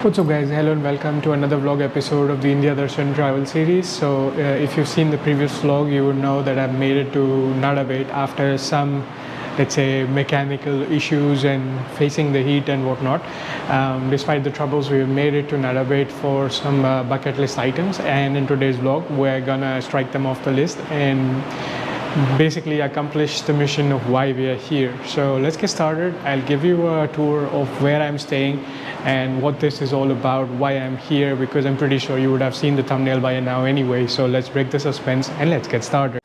What's up guys, hello and welcome to another vlog episode of the India Darshan travel series. So if you've seen the previous vlog, you would know that I've made it to Nadabet after some, let's say, mechanical issues and facing the heat and whatnot. Despite the troubles, we've made it to Nadabet for some bucket list items, and in today's vlog we're gonna strike them off the list and basically accomplish the mission of why we are here. So let's get started. I'll give you a tour of where I'm staying and what this is all about, why I'm here, because I'm pretty sure you would have seen the thumbnail by now anyway. So let's break the suspense and let's get started.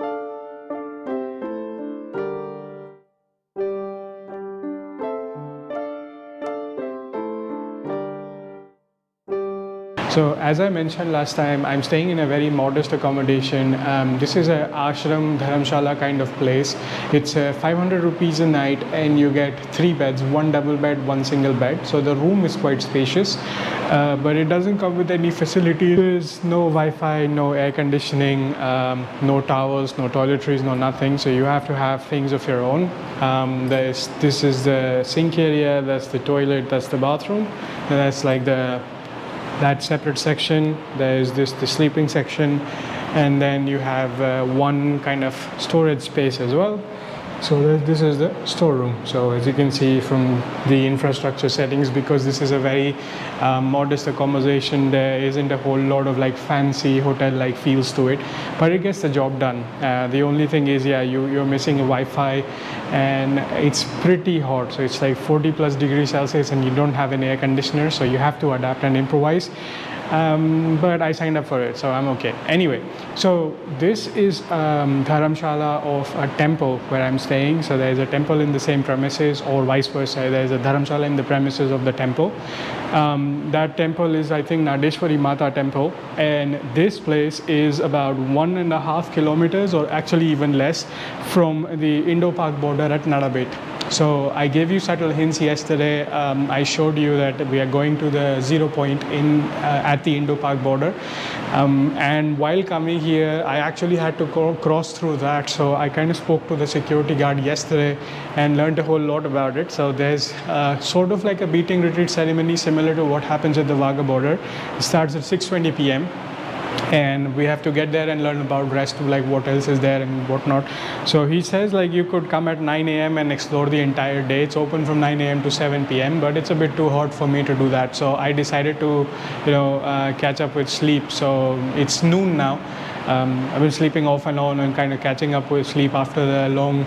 So as I mentioned last time, I'm staying in a very modest accommodation. This is a ashram Dharamshala kind of place. It's 500 rupees a night and you get 3 beds, 1 double bed, 1 single bed. So the room is quite spacious, but it doesn't come with any facilities. There's no Wi-Fi, no air conditioning, no towels, no toiletries, no nothing. So you have to have things of your own. This is the sink area, that's the toilet, that's the bathroom, and that's like that separate section. There's the sleeping section, and then you have one kind of storage space as well. So this is the storeroom. So as you can see from the infrastructure settings, because this is a very modest accommodation, there isn't a whole lot of like fancy hotel-like feels to it, but it gets the job done. The only thing is, you're missing a Wi-Fi, and it's pretty hot. So it's like 40 plus degrees Celsius, and you don't have an air conditioner, so you have to adapt and improvise. But I signed up for it, so I'm okay. Anyway, so this is Dharamshala of a temple where I'm staying. So there's a temple in the same premises, or vice versa. There's a Dharamshala in the premises of the temple. That temple is, I think, Nadeshwari Mata temple, and this place is about 1.5 kilometers, or actually even less, from the Indo Pak border at Nadabet. So I gave you subtle hints yesterday. I showed you that we are going to the 0 point at the Indo Pak border, and while coming here I actually had to cross through that. So I kind of spoke to the security guard yesterday and learned a whole lot about it. So there's sort of like a beating retreat ceremony similar to what happens at the Wagah border. It starts at 6:20 p.m. and we have to get there and learn about rest of like what else is there and whatnot. So he says like you could come at 9 a.m. and explore the entire day. It's open from 9 a.m. to 7 p.m. but it's a bit too hot for me to do that. So I decided to catch up with sleep. So it's noon now. I've been sleeping off and on and kind of catching up with sleep after the long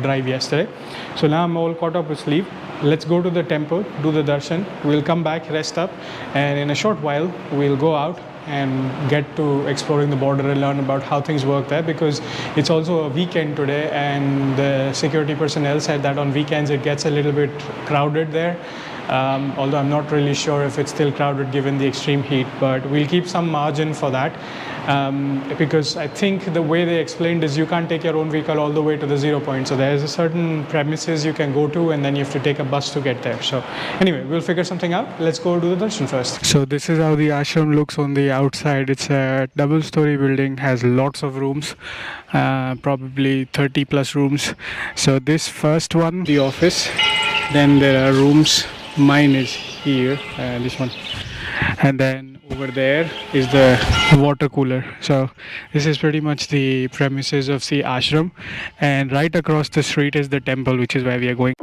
drive yesterday. So now I'm all caught up with sleep. Let's go to the temple, do the darshan. We'll come back, rest up, and in a short while we'll go out and get to exploring the border and learn about how things work there, because it's also a weekend today, and the security personnel said that on weekends it gets a little bit crowded there. Although I'm not really sure if it's still crowded given the extreme heat, but we'll keep some margin for that, because I think the way they explained is you can't take your own vehicle all the way to the 0 point. So there's a certain premises you can go to, and then you have to take a bus to get there. So anyway, we'll figure something out. Let's go do the darshan first. So this is how the ashram looks on the outside. It's a double-story building, has lots of rooms, probably 30 plus rooms. So this first one, the office, then there are rooms. Mine is here, this one, and then over there is the water cooler. So this is pretty much the premises of the ashram, and right across the street is the temple, which is where we are going.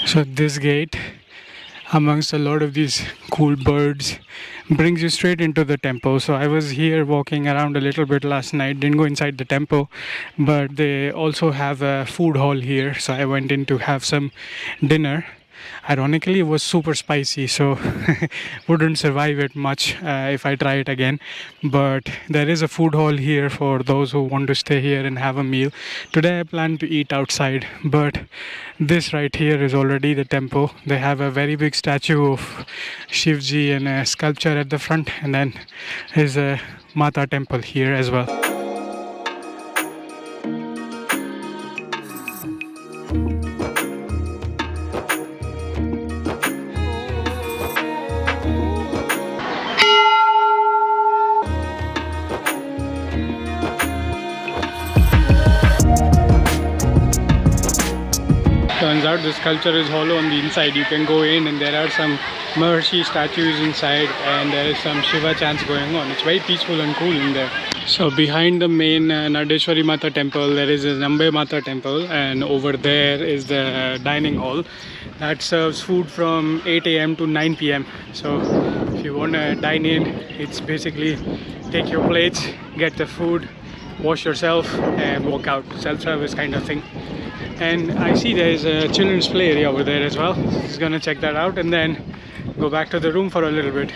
So this gate, amongst a lot of these cool birds, brings you straight into the temple. So I was here walking around a little bit last night, didn't go inside the temple, but they also have a food hall here. So I went in to have some dinner. Ironically, it was super spicy, so wouldn't survive it much if I try it again. But there is a food hall here for those who want to stay here and have a meal. Today I plan to eat outside, but this right here is already the temple. They have a very big statue of Shivji and a sculpture at the front, and then there's a Mata temple here as well. turns out. The sculpture is hollow on the inside. You can go in and there are some Maharshi statues inside, and there is some Shiva chants going on. It's very peaceful and cool in there. So behind the main Nadeshwari Mata temple, there is a Nambe Mata temple, and over there is the dining hall that serves food from 8 a.m. to 9 p.m. So if you want to dine in, it's basically take your plates, get the food, wash yourself and walk out. Self-service kind of thing. And I see there is a children's play area over there as well. Just gonna check that out and then go back to the room for a little bit.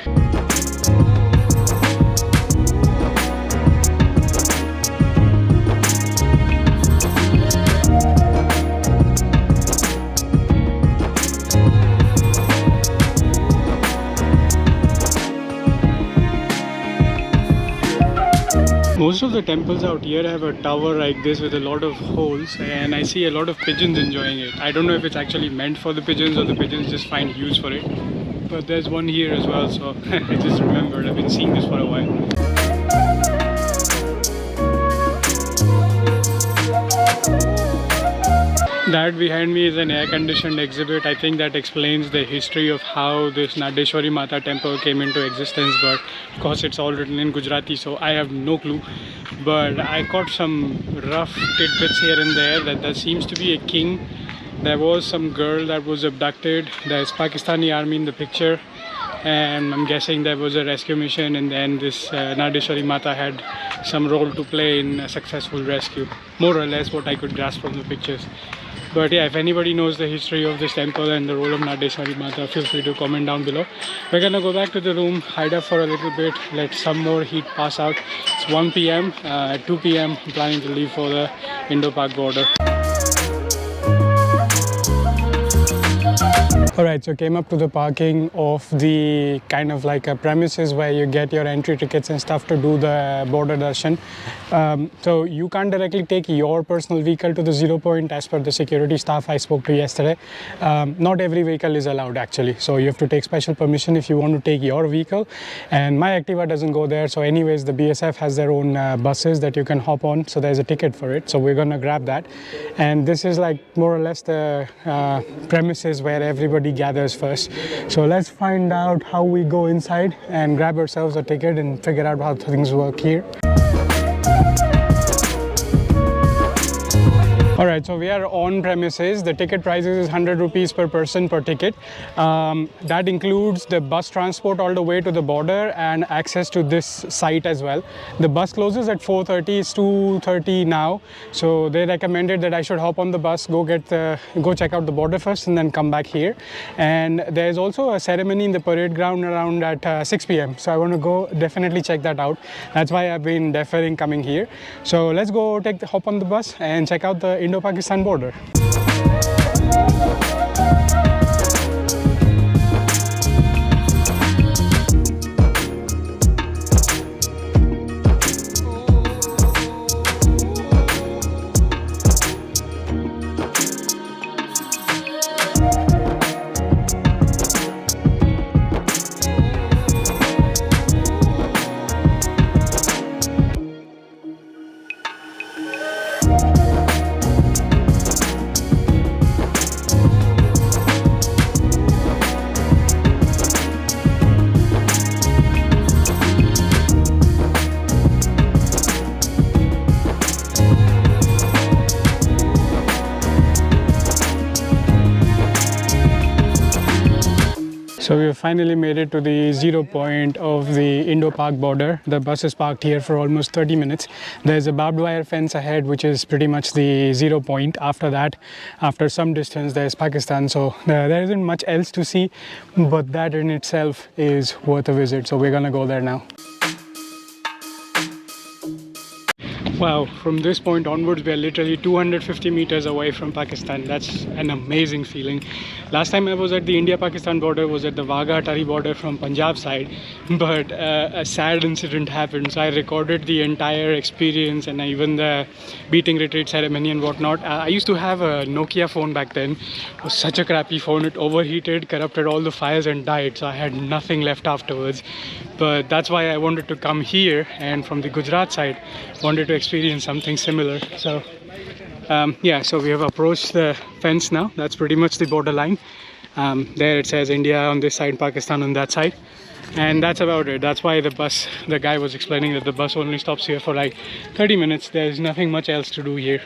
Most of the temples out here have a tower like this with a lot of holes, and I see a lot of pigeons enjoying it. I don't know if it's actually meant for the pigeons or the pigeons just find use for it. But there's one here as well, so I just remembered. I've been seeing this for a while. That behind me is an air-conditioned exhibit. I think that explains the history of how this Nadeshwari Mata temple came into existence, but of course it's all written in Gujarati, so I have no clue. But I caught some rough tidbits here and there that there seems to be a king. There was some girl that was abducted. There's Pakistani army in the picture, and I'm guessing there was a rescue mission, and then this Nadeshwari Mata had some role to play in a successful rescue. More or less what I could grasp from the pictures. But yeah, if anybody knows the history of this temple and the role of Nadeshwari Mata, feel free to comment down below. We're gonna go back to the room, hide up for a little bit, let some more heat pass out. It's 1 p.m. At 2 p.m. I'm planning to leave for the Indo Pak border. Alright, so came up to the parking of the kind of like a premises where you get your entry tickets and stuff to do the border darshan. So you can't directly take your personal vehicle to the 0 point as per the security staff I spoke to yesterday. Not every vehicle is allowed actually, so you have to take special permission if you want to take your vehicle, and my Activa doesn't go there. So anyways, the BSF has their own buses that you can hop on, so there's a ticket for it, so we're gonna grab that. And this is like more or less the premises where everybody gathers first. So let's find out how we go inside and grab ourselves a ticket and figure out how things work here. Alright, so we are on premises. The ticket prices is 100 rupees per person per ticket. That includes the bus transport all the way to the border and access to this site as well. The bus closes at 4:30, it's 2:30 now. So they recommended that I should hop on the bus, go check out the border first and then come back here. And there's also a ceremony in the parade ground around at 6 p.m. So I want to go definitely check that out. That's why I've been deferring coming here. So let's go hop on the bus and check out the Indo-Pakistan border. So we have finally made it to the 0 point of the Indo-Pak border. The bus is parked here for almost 30 minutes. There's a barbed wire fence ahead, which is pretty much the 0 point. After that, after some distance, there's Pakistan. So there isn't much else to see, but that in itself is worth a visit. So we're gonna go there now. Wow, from this point onwards, we are literally 250 meters away from Pakistan. That's an amazing feeling. Last time I was at the India-Pakistan border was at the Wagah-Attari border from Punjab side, but a sad incident happened. So I recorded the entire experience and even the beating retreat ceremony and whatnot. I used to have a Nokia phone back then. It was such a crappy phone. It overheated, corrupted all the files and died. So I had nothing left afterwards. But that's why I wanted to come here, and from the Gujarat side, wanted to experience something similar. So Yeah, so we have approached the fence now. That's pretty much the borderline. There it says India on this side, Pakistan on that side. And that's about it. That's why the guy was explaining that the bus only stops here for like 30 minutes. There's nothing much else to do here.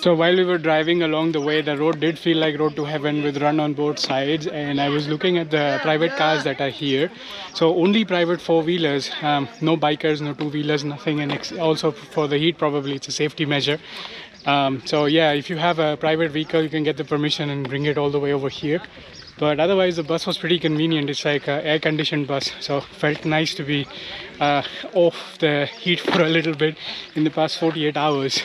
So while we were driving along the way, the road did feel like road to heaven with run on both sides, and I was looking at the private cars that are here. So only private four-wheelers, no bikers, no two-wheelers, nothing, and also for the heat probably it's a safety measure. So yeah, if you have a private vehicle, you can get the permission and bring it all the way over here. But otherwise the bus was pretty convenient. It's like an air-conditioned bus, so felt nice to be off the heat for a little bit in the past 48 hours.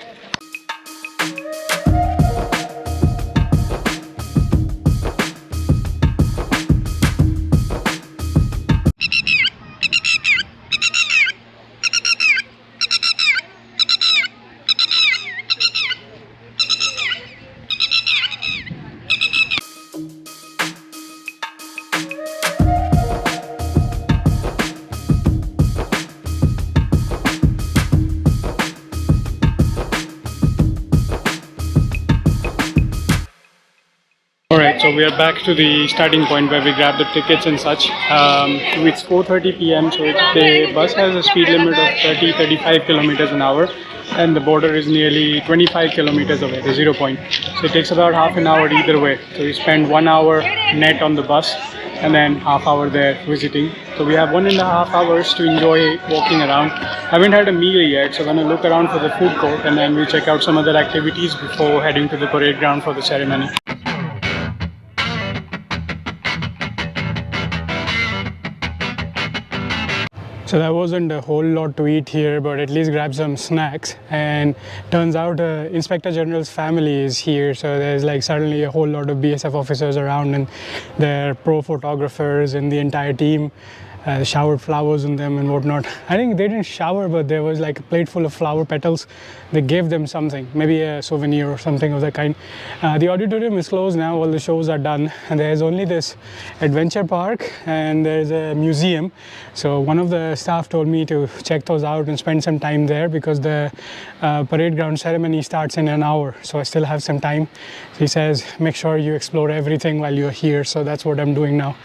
Alright, so we are back to the starting point where we grabbed the tickets and such. It's 4:30 p.m. so the bus has a speed limit of 30-35 kilometers an hour, and the border is nearly 25 kilometers away, the 0 point. So it takes about half an hour either way. So we spend 1 hour net on the bus and then half hour there visiting. So we have 1.5 hours to enjoy walking around. Haven't had a meal yet, so I'm gonna look around for the food court and then we'll check out some other activities before heading to the parade ground for the ceremony. So there wasn't a whole lot to eat here, but at least grab some snacks. And turns out Inspector General's family is here, so there's like suddenly a whole lot of BSF officers around, and they're pro photographers and the entire team. Showered flowers on them and whatnot. I think they didn't shower, but there was like a plate full of flower petals. They gave them something, maybe a souvenir or something of that kind. The auditorium is closed now, all the shows are done, and there's only this adventure park and there's a museum. So one of the staff told me to check those out and spend some time there because the parade ground ceremony starts in an hour, so I still have some time. He says make sure you explore everything while you're here, so that's what I'm doing now.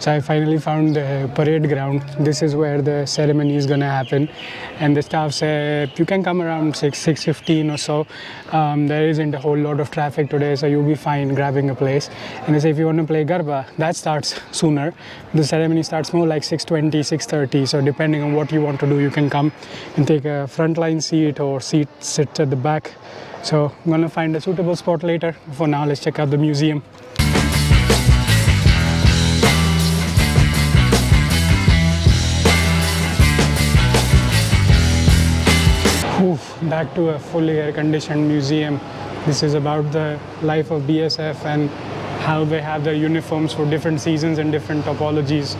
So I finally found the parade ground. This is where the ceremony is gonna happen. And the staff said you can come around 6:15 or so. There isn't a whole lot of traffic today, so you'll be fine grabbing a place. And they say if you want to play Garba, that starts sooner. The ceremony starts more like 6:20, 6:30. So depending on what you want to do, you can come and take a frontline seat or sit at the back. So I'm gonna find a suitable spot later. For now, let's check out the museum. Back to a fully air-conditioned museum. This is about the life of BSF and how they have their uniforms for different seasons and different topologies.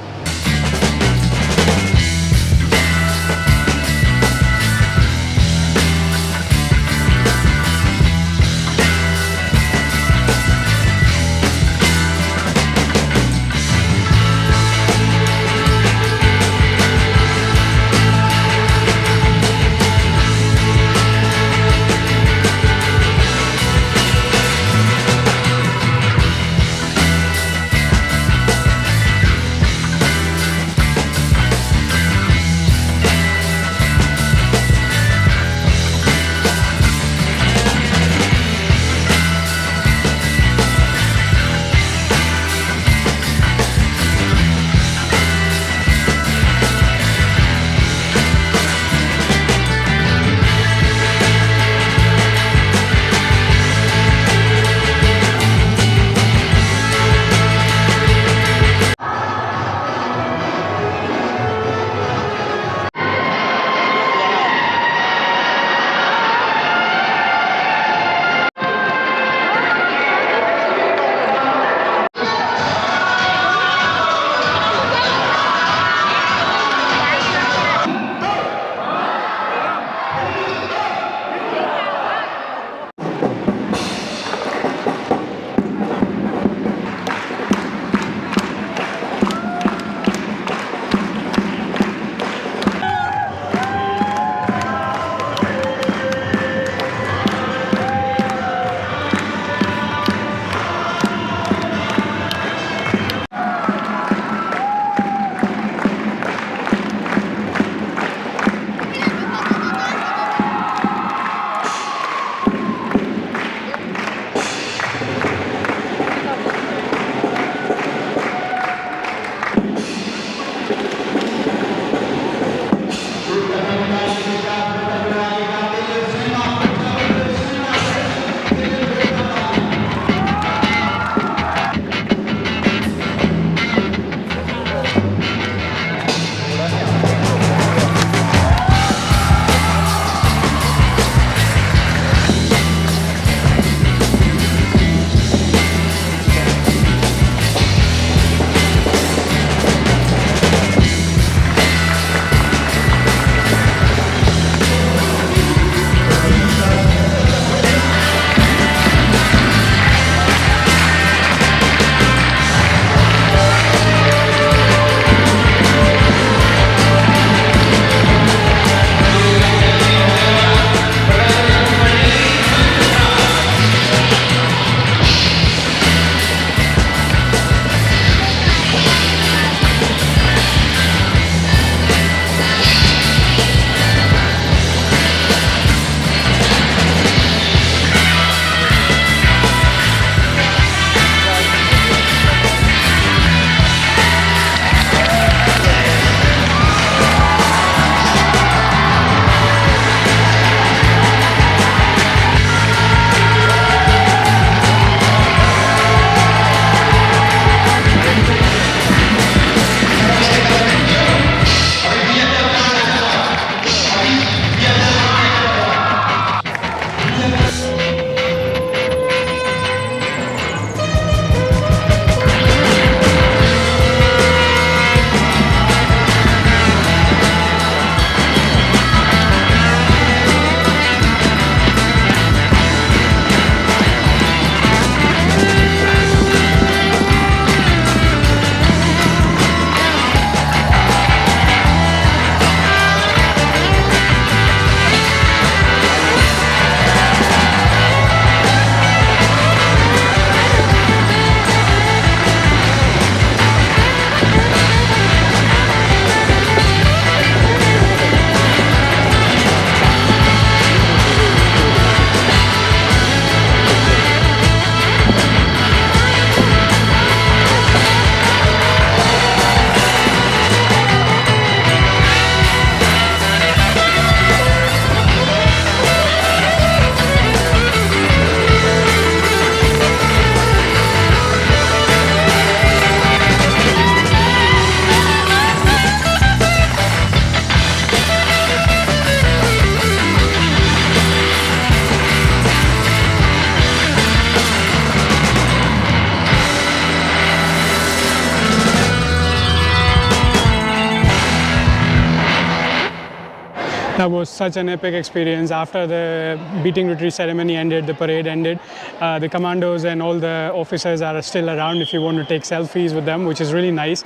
That was such an epic experience. After the beating retreat ceremony ended, the parade ended, the commandos and all the officers are still around if you want to take selfies with them, which is really nice.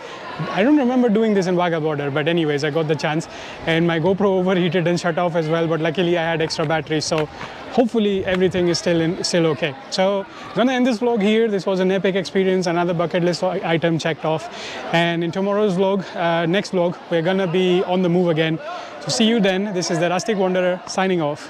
I don't remember doing this in Wagah border, but anyways, I got the chance. And my GoPro overheated and shut off as well, but luckily I had extra battery, so hopefully everything is still okay. So gonna end this vlog here. This was an epic experience, another bucket list item checked off. And in tomorrow's vlog, next vlog, we're gonna be on the move again. So see you then. This is the Rustic Wanderer signing off.